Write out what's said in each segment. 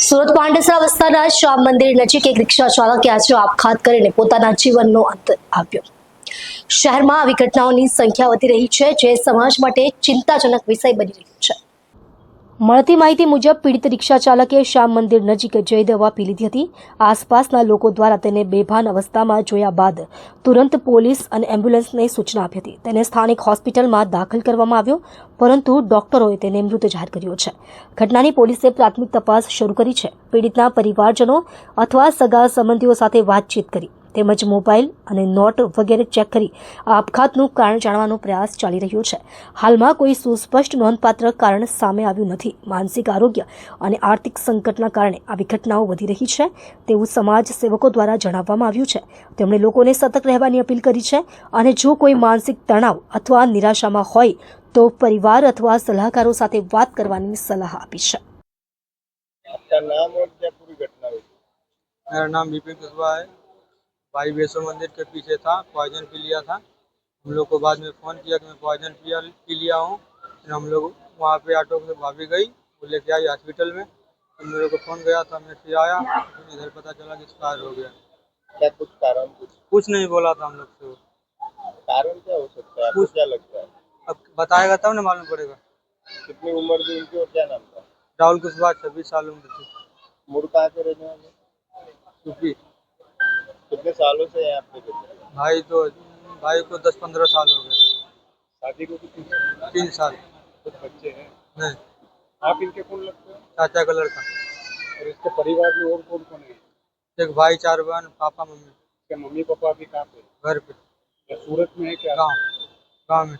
સુરત પાંડેસરા વિસ્તારના શ્યામ મંદિર નજીક એક રિક્ષા ચાલકે આજે આપઘાત કરીને પોતાના જીવનનો અંત આપ્યો। શહેરમાં આવી ઘટનાઓની સંખ્યા વધી રહી છે, જે સમાજ માટે ચિંતાજનક વિષય બની રહ્યો છે। મળતી માહિતી મુજબ પીડિત રિક્ષા ચાલકે શ્યામ મંદિર નજીક જઈ દવા પી લીધી હતી। આસપાસના લોકો દ્વારા તેને બેભાન અવસ્થામાં જોયા બાદ તુરંત પોલીસ અને એમ્બ્યુલન્સને સૂચના આપી હતી। તેને સ્થાનિક હોસ્પિટલમાં દાખલ કરવામાં આવ્યો, પરંતુ ડોક્ટરોએ તેને મૃત જાહેર કર્યો છે। ઘટનાની પોલીસે પ્રાથમિક તપાસ શરૂ કરી છે। પીડિતના પરિવારજનો અથવા સગા સંબંધીઓ સાથે વાતચીત કરી તેમજ મોબાઈલ અને નોટ વગેરે ચેક કરી આપઘાતનું કારણ જાણવાનો પ્રયાસ ચાલી રહ્યો છે। હાલમાં કોઈ સુસ્પષ્ટ નોંધપાત્ર કારણ સામે આવ્યું નથી। માનસિક આરોગ્ય અને આર્થિક સંકટના કારણે આવી ઘટનાઓ વધી રહી છે તેવું સમાજ સેવકો દ્વારા જણાવવામાં આવ્યું છે। તેમણે લોકોને સતર્ક રહેવાની અપીલ કરી છે અને જો કોઈ માનસિક તણાવ અથવા નિરાશામાં હોય તો પરિવાર અથવા સલાહકારો સાથે વાત કરવાની સલાહ આપી છે। आपका नाम और क्या पूरी घटना हुई? मेरा नाम विपिन कुशवाहा है। भाई वैष्णो मंदिर के पीछे था, पॉइजन पी लिया था। हम लोग को बाद में फ़ोन किया कि मैं पॉइजन पी लिया हूँ। फिर हम लोग वहाँ पे ऑटो से भाभी गई, वो लेके आई हॉस्पिटल में। फिर मेरे को फ़ोन गया था, मैं फिर आया, फिर इधर पता चला कि एक्सपायर हो गया। क्या कुछ कारण कुछ नहीं बोला था हम लोग से वो। कारण क्या हो सकता है, आपको क्या लगता है? अब बताएगा तब ना मालूम पड़ेगा। कितनी उम्र थी उनकी और क्या नाम था? राहुल कुशवाहा 26 साल उम्र थी। मूड कहाँ के रहने वाले? यूपी। कितने सालों से यहाँ पे रहते हैं? भाई को 10-15 साल हो गए। शादी को कितनी? 3 साल। कुछ बच्चे हैं? नहीं, आप इनके कौन लगते हैं? चाचा का लड़का। और इसके परिवार में और कौन कौन है? एक भाई, 4 बहन, पापा मम्मी। क्या मम्मी पापा अभी कहाँ पे? घर पे, क्या सूरत में है क्या? गाँव में।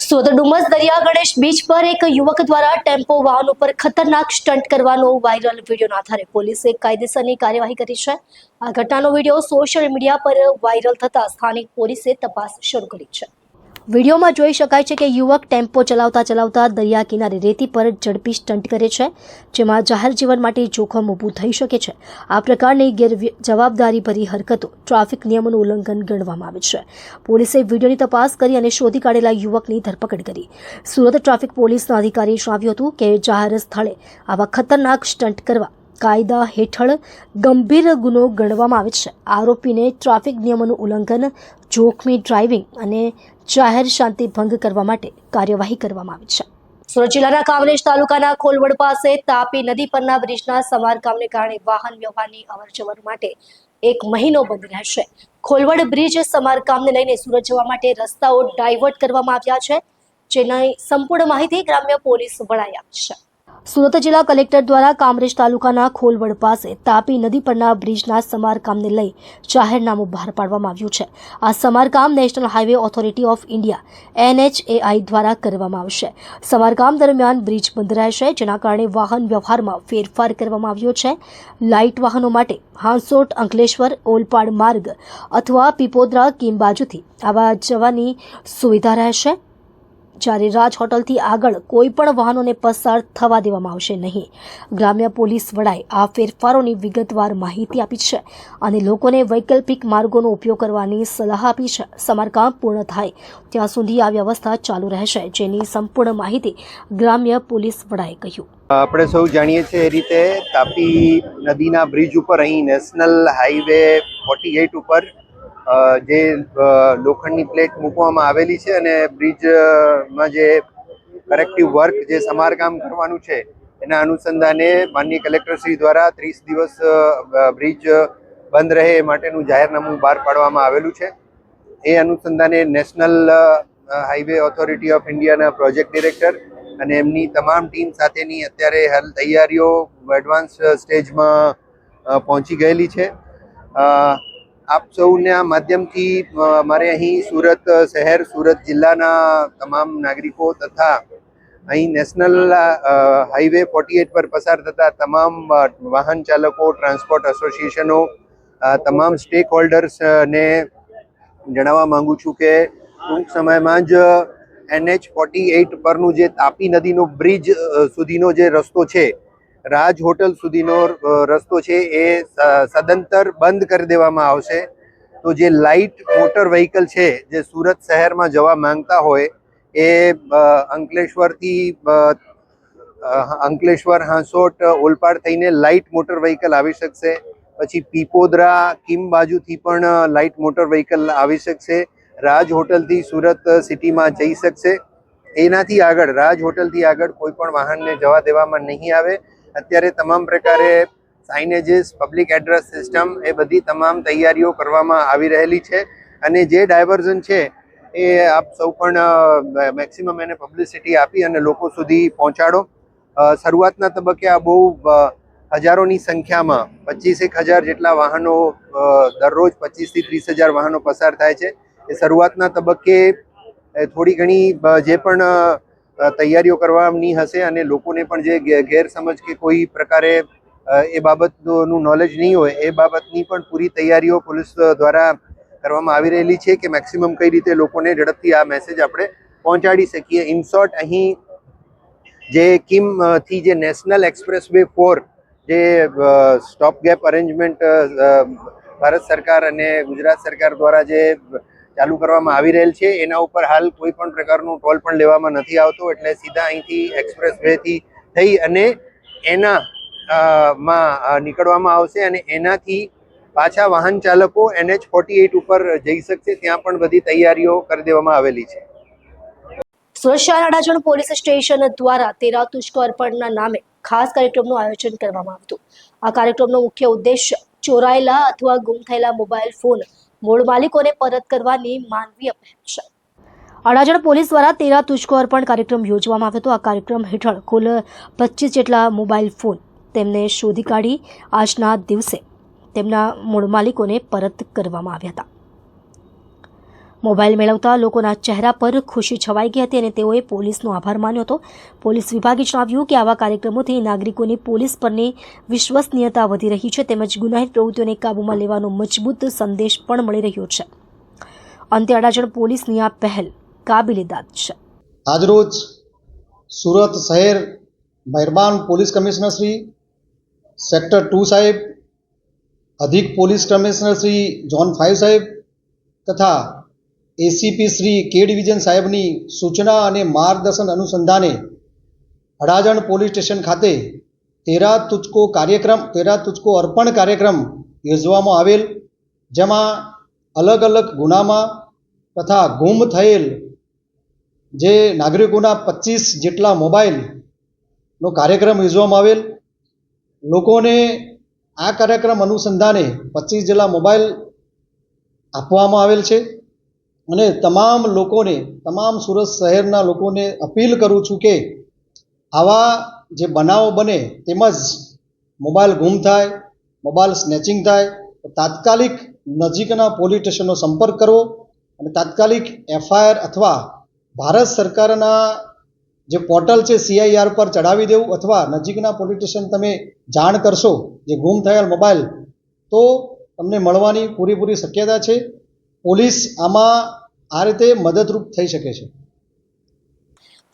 સુરત ડુમસ દરિયા ગણેશ બીચ પર એક યુવક દ્વારા ટેમ્પો વાહન ઉપર ખતરનાક સ્ટન્ટ કરવાનો વાયરલ વીડિયોના આધારે પોલીસે કાયદેસરની કાર્યવાહી કરી છે। આ ઘટનાનો વિડીયો સોશિયલ મીડિયા પર વાયરલ થતા સ્થાનિક પોલીસે તપાસ શરૂ કરી છે। વીડિયોમાં જોઈ શકાય છે કે યુવક ટેમ્પો ચલાવતા ચલાવતા દરિયા કિનારે રેતી પર ઝડપી સ્ટન્ટ કરે છે, જેમાં જાહેર જીવન માટે જોખમ ઊભું થઈ શકે છે। આ પ્રકારની ગેરજવાબદારીભરી હરકતો ટ્રાફિક નિયમોનું ઉલ્લંઘન ગણવામાં આવે છે। પોલીસે વીડિયોની તપાસ કરી અને શોધી કાઢેલા યુવકની ધરપકડ કરી। સુરત ટ્રાફિક પોલીસના અધિકારીએ જણાવ્યું હતું કે જાહેર સ્થળે આવા ખતરનાક સ્ટન્ટ કરવા કાયદા હેઠળ ગંભીર ગુનો ગણવામાં આવે છે। આરોપીને ટ્રાફિક નિયમોનું ઉલ્લંઘન, જોખમી ડ્રાઇવિંગ અને જાહેર શાંતિ ભંગ કરવા માટે કાર્યવાહી કરવામાં આવી છે। સુરત જિલ્લાના કામરેજ તાલુકાના ખોલવડ પાસે તાપી નદી પરના બ્રિજના સમારકામને કારણે વાહન વ્યવહારની અવરજવર માટે 1 મહિનો બંધ રહેશે। ખોલવડ બ્રિજ સમારકામને લઈને સુરત જવા માટે રસ્તાઓ ડાયવર્ટ કરવામાં આવ્યા છે, જેની સંપૂર્ણ માહિતી ગ્રામ્ય પોલીસ વડાએ આપી છે। સુરત જિલ્લા કલેક્ટર દ્વારા કામરેજ તાલુકાના ખોલવડ પાસે તાપી નદી પરના બ્રિજના સમારકામને લઈ જાહેરનામું બહાર પાડવામાં આવ્યું છે। આ સમારકામ national highway authority of India NHAI દ્વારા કરવામાં આવશે। સમારકામ દરમિયાન બ્રિજ બંધ રહેશે, જેના કારણે વાહન વ્યવહારમાં ફેરફાર કરવામાં આવ્યો છે। લાઇટ વાહનો માટે હાંસોટ, અંકલેશ્વર, ઓલપાડ માર્ગ અથવા પીપોદરા કીમ બાજુથી આવવા જવાની સુવિધા રહેશે, જ્યારે રાજ હોટલથી આગળ કોઈ પણ વાહનોને પસાર થવા દેવામાં આવશે નહીં। ગ્રામ્ય પોલીસ વડાએ આ ફેરફારોની વિગતવાર માહિતી આપી છે અને લોકોને વૈકલ્પિક માર્ગોનો ઉપયોગ કરવાની સલાહ આપી છે। સમારકામ પૂર્ણ થાય ત્યાં સુધી આ વ્યવસ્થા ચાલુ રહેશે, જેની સંપૂર્ણ માહિતી ગ્રામ્ય પોલીસ વડાએ કહ્યું। આપણે સૌ જાણીએ છીએ એ રીતે તાપી નદીના બ્રિજ ઉપર અહીં નેશનલ હાઈવે 48 ઉપર જે લોખંડની પ્લેટ મૂકવામાં આવેલી છે અને બ્રિજમાં જે કરેક્ટિવ વર્ક જે સમારકામ કરવાનું છે એના અનુસંધાને માનનીય કલેક્ટરશ્રી દ્વારા 30 દિવસ બ્રિજ બંધ રહે એ માટેનું જાહેરનામું બહાર પાડવામાં આવેલું છે। એ અનુસંધાને નેશનલ હાઈવે ઓથોરિટી ઓફ ઇન્ડિયાના પ્રોજેક્ટ ડિરેક્ટર અને એમની તમામ ટીમ સાથેની અત્યારે હાલ તૈયારીઓ એડવાન્સ સ્ટેજમાં પહોંચી ગયેલી છે। આપ સૌના માધ્યમથી મારે અહીં સુરત શહેર, સુરત જિલ્લાના તમામ નાગરિકો તથા અહીં નેશનલ હાઈવે 48 પર પસાર થતા તમામ વાહન ચાલકો, ટ્રાન્સપોર્ટ એસોસિએશનો, તમામ સ્ટેક હોલ્ડર્સને જણાવવા માંગુ છું કે ટૂંક સમયમાં જ NH48 પરનું જે તાપી નદીનો બ્રિજ સુધીનો જે રસ્તો છે, રાજ હોટલ સુધીનો રસ્તો છે, એ સદંતર બંધ કરી દેવામાં આવશે। તો જે લાઇટ મોટર વ્હીકલ છે જે સુરત શહેરમાં જવા માંગતા હોય એ અંકલેશ્વરથી અંકલેશ્વર, હાંસોટ, ઓલપાડ થઈને લાઇટ મોટર વ્હીકલ આવી શકશે. પછી પીપોદરા, કિમ બાજુથી પણ લાઇટ મોટર વ્હીકલ આવી શકશે. રાજ હોટલથી સુરત સિટીમાં જઈ શકશે. એનાથી આગળ રાજ હોટલથી આગળ કોઈ પણ વાહનને જવા દેવામાં નહીં આવે. અત્યારે તમામ પ્રકારે સાઇનેજીસ, પબ્લિક એડ્રેસ સિસ્ટમ એ બધી તમામ તૈયારીઓ કરવામાં આવી રહેલી છે. અને જે ડાયવર્ઝન છે એ આપ સૌ પણ મેક્સિમમ એને પબ્લિસિટી આપી અને લોકો સુધી પહોંચાડો. શરૂઆતના તબક્કે આ બહુ હજારોની સંખ્યામાં 25,000 જેટલા વાહનો દરરોજ 25,000 થી 30,000 વાહનો પસાર થાય છે. એ શરૂઆતના તબક્કે થોડી ઘણી જે પણ તૈયારીઓ કરવાની હશે અને લોકોને પણ જે ગેરસમજ કે કોઈ પ્રકારે એ બાબતનું નોલેજ નહીં હોય એ બાબતની પણ પૂરી તૈયારીઓ પોલીસ દ્વારા કરવામાં આવી રહેલી છે કે મેક્સિમમ કઈ રીતે લોકોને ઝડપથી આ મેસેજ આપણે પહોંચાડી શકીએ. ઇન શોર્ટ, અહીં જે કિમથી જે નેશનલ એક્સપ્રેસ વે 4 જે સ્ટોપ ગેપ અરેન્જમેન્ટ ભારત સરકાર અને ગુજરાત સરકાર દ્વારા જે ચાલુ કરવામાં આવી રહેલ છે એના ઉપર હાલ કોઈ પણ પ્રકારનું ટોલ પણ લેવામાં નથી આવતો. એટલે સીધા અહીંથી એક્સપ્રેસ વેથી થઈ અને એના માં નીકળવામાં આવશે અને એનાથી પાછા વાહન ચાલકો NH-48 ઉપર જઈ શકશે. ત્યાં પણ બધી તૈયારીઓ કરી દેવામાં આવેલી છે. સુરત શહેર અડાજણ પોલીસ સ્ટેશન દ્વારા 13 તુષ્કો અર્પણના નામે ખાસ કાર્યક્રમનું આયોજન કરવામાં આવ્યું હતું. આ કાર્યક્રમનો મુખ્ય ઉદ્દેશ્ય ચોરાયેલા અથવા ગુમ થયેલા મોબાઈલ ફોન મૂળ માલિકોને પરત કરવાની માનવીય પહેલ છે. અડાજણ પોલીસ દ્વારા 13 તુષ્કો અર્પણ કાર્યક્રમ યોજવામાં આવ્યો હતો. આ કાર્યક્રમ હેઠળ કુલ 25 જેટલા મોબાઈલ ફોન તેમને શોધી કાઢી આજના દિવસે તેમના મૂળ માલિકોને પરત કરવામાં આવ્યા હતા. મોબાઈલ મેળવતા લોકોના ચહેરા પર ખુશી છવાઈ ગઈ હતી અને તેઓએ પોલીસનો આભાર માન્યો હતો. પોલીસ વિભાગે જણાવ્યું કે આવા કાર્યક્રમોથી નાગરિકોની પોલીસ પરની વિશ્વસનીયતા વધી રહી છે તેમજ ગુનાહિત પ્રવૃત્તિઓને કાબૂમાં લેવાનો મજબૂત સંદેશ પણ મળી રહ્યો છે. અંતે અડાજણ પોલીસની આ પહેલ કાબિલે-દાદ છે. આજરોજ સુરત શહેર મહેરબાન પોલીસ કમિશનર શ્રી, સેક્ટર 2 સાહેબ, અધિક પોલીસ કમિશનર શ્રી ઝોન 5 સાહેબ તથા એસીપી શ્રી કે ડિવિઝન સાહેબની સૂચના અને માર્ગદર્શન અનુસંધાને અડાજણ પોલીસ સ્ટેશન ખાતે 13 તુષ્કો અર્પણ કાર્યક્રમ યોજવામાં આવેલ, જેમાં અલગ અલગ ગુનામાં તથા ગુમ થયેલ જે નાગરિકોના 25 જેટલા મોબાઈલનો કાર્યક્રમ યોજવામાં આવેલ. લોકોને આ કાર્યક્રમ અનુસંધાને 25 જેટલા મોબાઈલ આપવામાં આવેલ છે અને તમામ લોકોને, તમામ સુરત શહેરના લોકોને અપીલ કરું છું કે આવા જે બનાવો બને તેમજ મોબાઈલ ગુમ થાય, મોબાઈલ સ્નેચિંગ થાય તો તાત્કાલિક નજીકના પોલીસ સ્ટેશનનો સંપર્ક કરવો અને તાત્કાલિક FIR અથવા ભારત સરકારના જે પોર્ટલ છે CIR પર ચડાવી દેવું અથવા નજીકના પોલીસ સ્ટેશન તમે જાણ કરશો જે ગુમ થયેલ મોબાઈલ તો તમને મળવાની પૂરેપૂરી શક્યતા છે. પોલીસ આમાં આ રીતે મદદરૂપ થઈ શકે છે.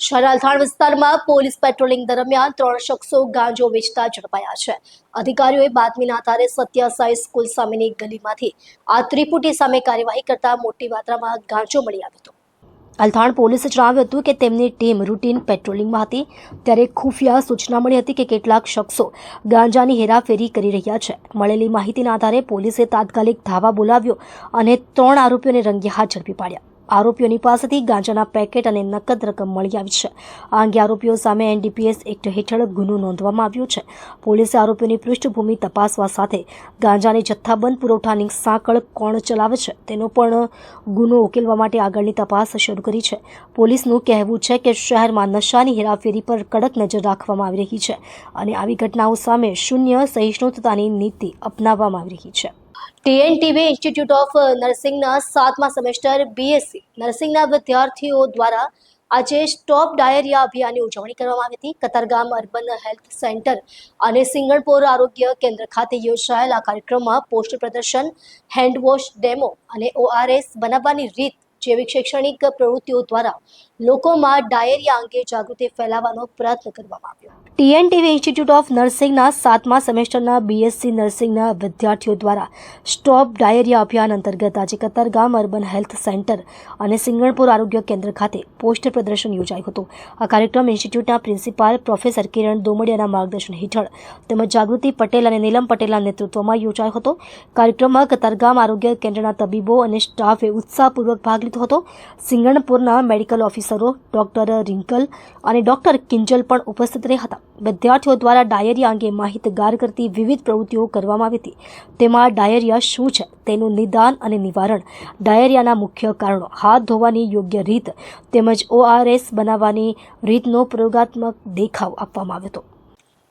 શહેર અલથાણ વિસ્તારમાં પોલીસ પેટ્રોલિંગ દરમિયાન 3 શખ્સો ગાંજો વેચતા ઝડપાયા છે. અધિકારીઓએ બાતમીના આધારે સત્ય સાઈ સ્કૂલ સામેની ગલીમાંથી આ ત્રિપુટી સામે કાર્યવાહી કરતા મોટી માત્રામાં ગાંજો મળી આવ્યો હતો. અલથાણ પોલીસે જણાવ્યું હતું કે તેમની ટીમ રૂટીન પેટ્રોલિંગમાં હતી ત્યારે ખુફિયા સૂચના મળી હતી કે કેટલાક શખ્સો ગાંજાની હેરાફેરી કરી રહ્યા છે. મળેલી માહિતીના આધારે પોલીસે તાત્કાલિક ધાવા બોલાવ્યો અને 3 આરોપીઓને રંગે હાથ ઝડપી પાડ્યા. આરોપીઓની પાસેથી ગાંજાના પેકેટ અને નકદ રકમ મળી આવી છે. આ અંગે આરોપીઓ સામે NDPS એક્ટ હેઠળ ગુનો નોંધવામાં આવ્યો છે. પોલીસે આરોપીઓની પૃષ્ઠભૂમિ તપાસવા સાથે ગાંજાની જથ્થાબંધ પુરવઠાની સાંકળ કોણ ચલાવે છે તેનો પણ ગુનો ઉકેલવા માટે આગળની તપાસ શરૂ કરી છે. પોલીસનું કહેવું છે કે શહેરમાં નશાની હેરાફેરી પર કડક નજર રાખવામાં આવી રહી છે અને આવી ઘટનાઓ સામે શૂન્ય સહિષ્ણુતાની નીતિ અપનાવવામાં આવી રહી છે. TNTV ઇન્સ્ટિટ્યૂટ ઓફ નર્સિંગના 7મા સેમેસ્ટર BSc નર્સિંગના વિદ્યાર્થીઓ દ્વારા આજે સ્ટોપ ડાયરિયા અભિયાનની ઉજવણી કરવામાં આવી હતી. કતારગામ અર્બન હેલ્થ સેન્ટર અને સિંગણપોર આરોગ્ય કેન્દ્ર ખાતે યોજાયેલ આ કાર્યક્રમમાં પોસ્ટર પ્રદર્શન, હેન્ડવોશ ડેમો અને ORS બનાવવાની રીત જેવી શૈક્ષણિક પ્રવૃત્તિઓ દ્વારા લોકોમાં ડાયેરિયા અંગે જાગૃતિ ફેલાવવાનો પ્રયત્ન કરવામાં આવ્યો. TNTV ઇન્સ્ટિટ્યૂટ ઓફ નર્સિંગના 7મા સેમેસ્ટરના BSc નર્સિંગના વિદ્યાર્થીઓ દ્વારા સ્ટોપ ડાયેરિયા અભિયાન અંતર્ગત આજે કતારગામ અર્બન હેલ્થ સેન્ટર અને સિંગણપુર આરોગ્ય કેન્દ્ર ખાતે પોસ્ટર પ્રદર્શન યોજાયું હતું. આ કાર્યક્રમ ઇન્સ્ટિટ્યૂટના પ્રિન્સિપાલ પ્રોફેસર કિરણ દોમડિયાના માર્ગદર્શન હેઠળ તેમજ જાગૃતિ પટેલ અને નીલમ પટેલના નેતૃત્વમાં યોજાયો હતો. કાર્યક્રમમાં કતારગામ આરોગ્ય કેન્દ્રના તબીબો અને સ્ટાફે ઉત્સાહપૂર્વક ભાગ લીધો હતો. સિંગણપુરના મેડિકલ ઓફિસરો ડોક્ટર રિંકલ અને ડોક્ટર કિંજલ પણ ઉપસ્થિત રહ્યા હતા. વિદ્યાર્થીઓ દ્વારા ડાયેરિયા અંગે માહિતગાર કરતી વિવિધ પ્રવૃત્તિઓ કરવામાં આવી હતી. તેમાં ડાયેરિયા શું છે, તેનું નિદાન અને નિવારણ, ડાયેરિયાના મુખ્ય કારણો, હાથ ધોવાની યોગ્ય રીત તેમજ ORS બનાવવાની રીતનો પ્રયોગાત્મક દેખાવ આપવામાં આવ્યો હતો.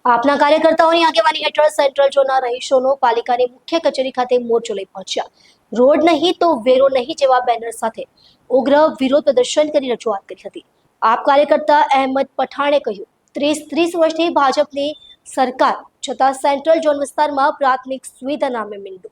આપના કાર્યકર્તાઓની આગેવાની હેઠળ સેન્ટ્રલ ઝોનના રહીશોનો પાલિકાની મુખ્ય કચેરી ખાતે મોરચો લઈ પહોંચ્યા. રોડ નહીં તો વેરો નહીં જેવા બેનર સાથે ઉગ્ર વિરોધ પ્રદર્શન કરી રજૂઆત કરી હતી. આપ કાર્યકર્તા અહેમદ પઠાણે કહ્યું, 30 વર્ષથી ભાજપની સરકાર છતાં સેન્ટ્રલ ઝોન વિસ્તારમાં પ્રાથમિક સુવિધા નામે મીંડું.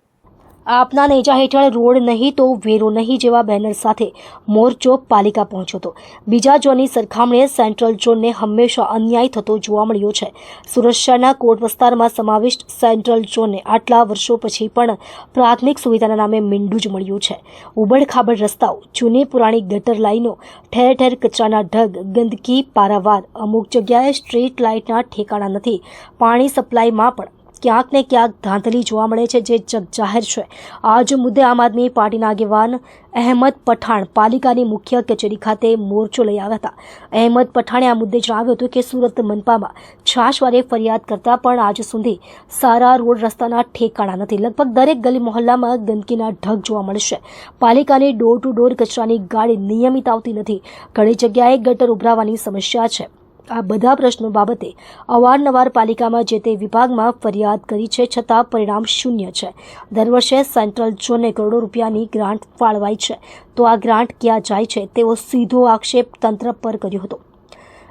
આપના નેજા હેઠળ રોડ નહીં તો વેરો નહીં જેવા બેનર સાથે મોરચો પાલિકા પહોંચ્યો હતો. બીજા ઝોનની સરખામણીએ સેન્ટ્રલ ઝોનને હંમેશા અન્યાય થતો જોવા મળ્યો છે. સુરત શહેરના કોટ વિસ્તારમાં સમાવિષ્ટ સેન્ટ્રલ ઝોનને આટલા વર્ષો પછી પણ પ્રાથમિક સુવિધાના નામે મીંડું જ મળ્યું છે. ઉબડખાબડ રસ્તાઓ, જૂની પુરાણી ગટર લાઈનો, ઠેર ઠેર કચરાના ઢગ, ગંદકી પારાવાર, અમુક જગ્યાએ સ્ટ્રીટ લાઇટના ઠેકાણા નથી. પાણી સપ્લાયમાં પણ ક્યાંક ને ક્યાંક ધાંધલી જોવા મળે છે, જે જગજાહેર છે. આ જ મુદ્દે આમ આદમી પાર્ટીના આગેવાન અહેમદ પઠાણ પાલિકાની મુખ્ય કચેરી ખાતે મોરચો લઈ આવ્યા હતા. અહેમદ પઠાણે આ મુદ્દે જણાવ્યું હતું કે સુરત મનપામાં છાશવારે ફરિયાદ કરતા પણ આજ સુધી સારા રોડ રસ્તાના ઠેકાણા નથી. લગભગ દરેક ગલી મોહલ્લામાં ગંદકીના ઢગ જોવા મળશે. પાલિકાની ડોર ટુ ડોર કચરાની ગાડી નિયમિત આવતી નથી. ઘણી જગ્યાએ ગટર ઉભરાવાની સમસ્યા છે. આ બધા પ્રશ્નો બાબતે અવારનવાર પાલિકામાં જે તે વિભાગમાં ફરિયાદ કરી છે, છતાં પરિણામ શૂન્ય છે. દર વર્ષે સેન્ટ્રલ ઝોનને કરોડો રૂપિયાની ગ્રાન્ટ ફાળવાય છે, તો આ ગ્રાન્ટ ક્યાં જાય છે તેવો સીધો આક્ષેપ તંત્ર પર કર્યો હતો.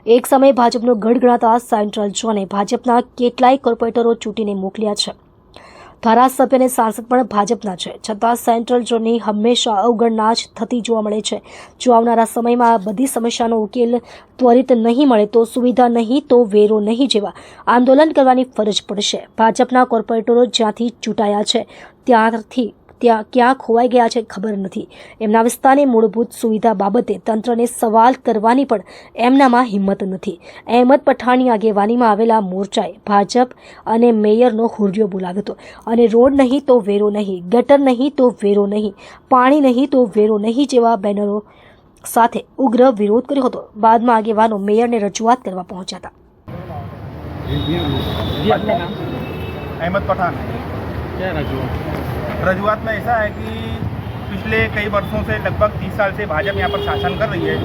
એક સમયે ભાજપનો ગઢ ગણાતા સેન્ટ્રલ ઝોને ભાજપના કેટલાય કોર્પોરેટરો ચૂંટીને મોકલ્યા છે. ધારાસભ્ય અને સાંસદ પણ ભાજપના છે, છતાં સેન્ટ્રલ ઝોનની હંમેશા અવગણના જ થતી જોવા મળે છે. જો આવનારા સમયમાં આ બધી સમસ્યાનો ઉકેલ ત્વરિત નહીં મળે તો સુવિધા નહીં તો વેરો નહીં જેવા આંદોલન કરવાની ફરજ પડશે. ભાજપના કોર્પોરેટરો જ્યાંથી ચૂંટાયા છે ત્યાં ક્યાં ખોવાઈ ગયા છે ખબર નથી. એમના વિસ્તારની મૂળભૂત સુવિધા બાબતે તંત્રને સવાલ કરવાની પણ એમનામાં હિંમત નથી. અહેમદ પઠાણની આગેવાનીમાં આવેલા મોરચાએ ભાજપ અને મેયરનો હુરિયો બોલાવ્યો હતો અને રોડ નહીં તો વેરો નહીં, ગટર નહીં તો વેરો નહીં, પાણી નહીં તો વેરો નહીં જેવા બેનરો સાથે ઉગ્ર વિરોધ કર્યો હતો. બાદમાં આગેવાનો મેયરને રજૂઆત કરવા પહોંચ્યા હતા. अहमद पठान रजूआत में ऐसा है कि पिछले कई वर्षों से लगभग 30 साल से भाजपा यहाँ पर शासन कर रही है.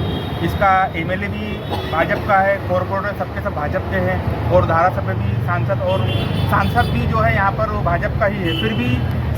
इसका MLA भी भाजपा का है, कॉर्पोरेटर सबके सब भाजपा के हैं और धारासभ्य भी सांसद भी जो है यहाँ पर वो भाजपा का ही है. फिर भी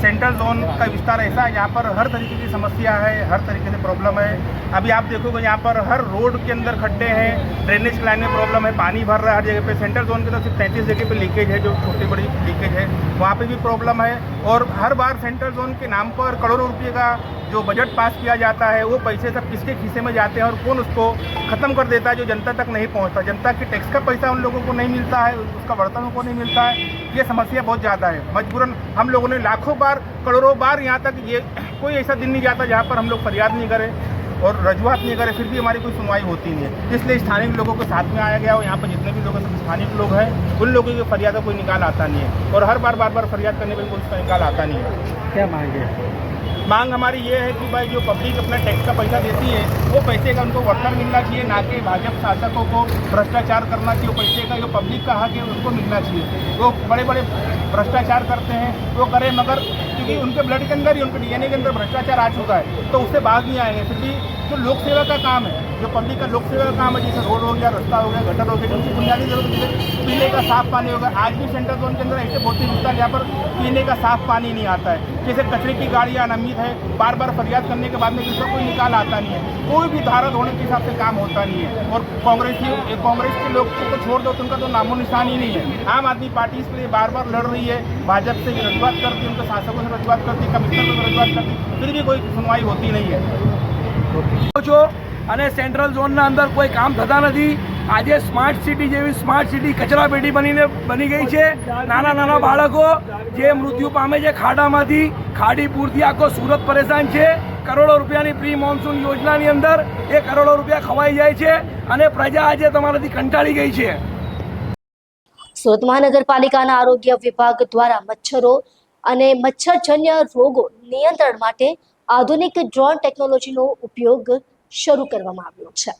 सेंट्रल जोन का विस्तार ऐसा है, यहाँ पर हर तरीके की समस्या है, हर तरीके से प्रॉब्लम है. अभी आप देखोगे यहाँ पर हर रोड के अंदर खड्डे हैं, ड्रेनेज लाइन में प्रॉब्लम है, पानी भर रहा है हर जगह पे. सेंट्रल जोन के तो सिर्फ 33 जगह पे लीकेज है, जो छोटी बड़ी लीकेज है वहाँ पे भी प्रॉब्लम है. और हर बार सेंट्रल जोन के नाम पर करोड़ों रुपये का जो बजट पास किया जाता है, वो पैसे सब किसके खीसे में जाते हैं और कौन उसको ख़त्म कर देता है, जो जनता तक नहीं पहुँचता. जनता के टैक्स का पैसा उन लोगों को नहीं मिलता है, उसका वर्तन उनको नहीं मिलता है. ये समस्या बहुत ज़्यादा है. मजबूरन हम लोगों ने लाखों बार, करोड़ों बार यहाँ तक ये कोई ऐसा दिन नहीं जाता जहाँ पर हम लोग फरियाद नहीं करें और रजूआत नहीं करें, फिर भी हमारी कोई सुनवाई होती नहीं है. इसलिए स्थानीय लोगों को साथ में आया गया और यहाँ पर जितने भी लोग स्थानीय लोग हैं उन लोगों की फरियाद का कोई निकाल आता नहीं है और हर बार फरियाद करने पर कोई उसका निकाल आता नहीं है. क्या मांगे? मांग हमारी ये है कि भाई जो पब्लिक अपना टैक्स का पैसा देती है, वो पैसे का उनको वर्तन मिलना चाहिए, ना कि भाजपा शासकों को भ्रष्टाचार करना चाहिए. पैसे का जो पब्लिक का हक है उनको मिलना चाहिए. वो बड़े बड़े भ्रष्टाचार करते हैं, वो करें, मगर क्योंकि उनके ब्लड के अंदर ही, उनके DNA के अंदर भ्रष्टाचार आ चुका है, तो उससे बाहर नहीं आएंगे. फिर भी जो लोक सेवा का काम है, जो पब्लिक का लोक सेवा का काम है, जैसे रोड हो गया, रास्ता हो गया, गटर हो गया, उनकी बुनियादी जरूरत है, पीने का साफ पानी होगा. आज भी सेंट्रल जोन के अंदर ऐसे बहुत ही विस्तार जहाँ पर पीने का साफ पानी नहीं आता है. जैसे कचरे की गाड़ियाँ अनियमित है, बार फरियाद करने के बाद में किसी कोई निकाल आता नहीं है. कोई भी धारा धोने के हिसाब से काम होता नहीं है. और कांग्रेस के लोग को छोड़ दो तो उनका तो नामो निशान ही नहीं है. आम आदमी पार्टी इसके लिए बार लड़ रही है, भाजपा से रजूआत करती, उनके शासकों से रजूआत करती, कमिश्नर से रजूआत करती, फिर भी कोई सुनवाई होती नहीं है. जो અને સેન્ટ્રલ ઝોનના અંદર કોઈ કામ થતા નથી. આજે સ્માર્ટ સિટી જેવી સ્માર્ટ સિટી કચરાપેટી બની ગઈ છે. નાના નાના બાળકો જે મૃત્યુ પામે છે ખાડામાંથી, ખાડી પૂરથી આખો સુરત પરેશાન છે. કરોડો રૂપિયાની પ્રી મોન્સૂન યોજનાની અંદર એ કરોડો રૂપિયા ખવાઈ જાય છે અને પ્રજા આજે તમારાથી કંટાળી ગઈ છે. સુરત મહાનગરપાલિકાના આરોગ્ય વિભાગ દ્વારા મચ્છરો અને મચ્છરજન્ય રોગો નિયંત્રણ માટે આધુનિક ડ્રોન ટેકનોલોજીનો ઉપયોગ શરૂ કરવામાં આવ્યો છે.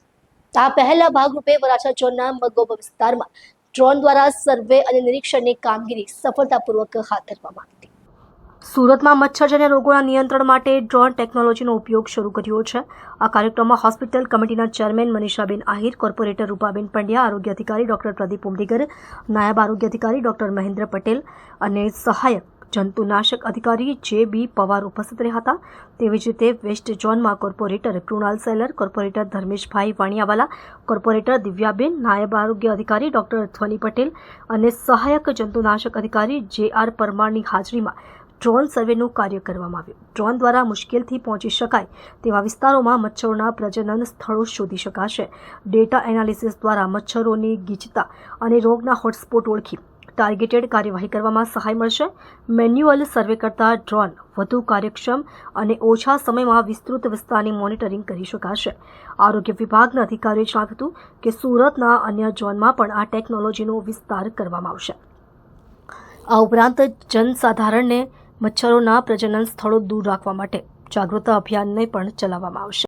આ પહેલા ભાગરૂપે વરાછા ઝોનના મગોબ વિસ્તારમાં ડ્રોન દ્વારા સર્વે અને નિરીક્ષણની કામગીરી સફળતાપૂર્વક હાથ ધરવામાં આવી હતી. સુરતમાં મચ્છરજન્ય રોગોના નિયંત્રણ માટે ડ્રોન ટેકનોલોજીનો ઉપયોગ શરૂ કર્યો છે. આ કાર્યક્રમમાં હોસ્પિટલ કમિટીના ચેરમેન મનીષાબેન આહિર, કોર્પોરેટર રૂપાબેન પંડ્યા, આરોગ્ય અધિકારી ડોક્ટર પ્રદીપ ઉમરીગર, નાયબ આરોગ્ય અધિકારી ડોક્ટર મહેન્દ્ર પટેલ અને સહાયક જંતુનાશક અધિકારી જે.બી. પવાર ઉપસ્થિત રહ્યા હતા. તેવી જ રીતે વેસ્ટ ઝોનમાં corporator Krunal Selar, corporator Dharmeshbhai Vaniyawala, corporator Divyaben, નાયબ આરોગ્ય અધિકારી ડોક્ટર ધ્વની પટેલ અને સહાયક જંતુનાશક અધિકારી જે.આર. પરમારની હાજરીમાં ડ્રોન સર્વેનું કાર્ય કરવામાં આવ્યું. ડ્રોન દ્વારા મુશ્કેલથી પહોંચી શકાય તેવા વિસ્તારોમાં મચ્છરોના પ્રજનન સ્થળો શોધી શકાશે. ડેટા એનાલિસિસ દ્વારા મચ્છરોની ગીચતા અને રોગના હોટસ્પોટ ઓળખી ટાર્ગેટેડ કાર્યવાહી કરવામાં સહાય મળશે. મેન્યુઅલ સર્વે કરતાં ડ્રોન વધુ કાર્યક્ષમ અને ઓછા સમયમાં વિસ્તૃત વિસ્તારની મોનિટરિંગ કરી શકાશે. આરોગ્ય વિભાગના અધિકારીએ જણાવ્યું હતું કે સુરતના અન્ય ઝોનમાં પણ આ ટેકનોલોજીનો વિસ્તાર કરવામાં આવશે. આ ઉપરાંત જનસાધારણને મચ્છરોના પ્રજનન સ્થળો દૂર રાખવા માટે જાગૃતતા અભિયાનને પણ ચલાવવામાં આવશે.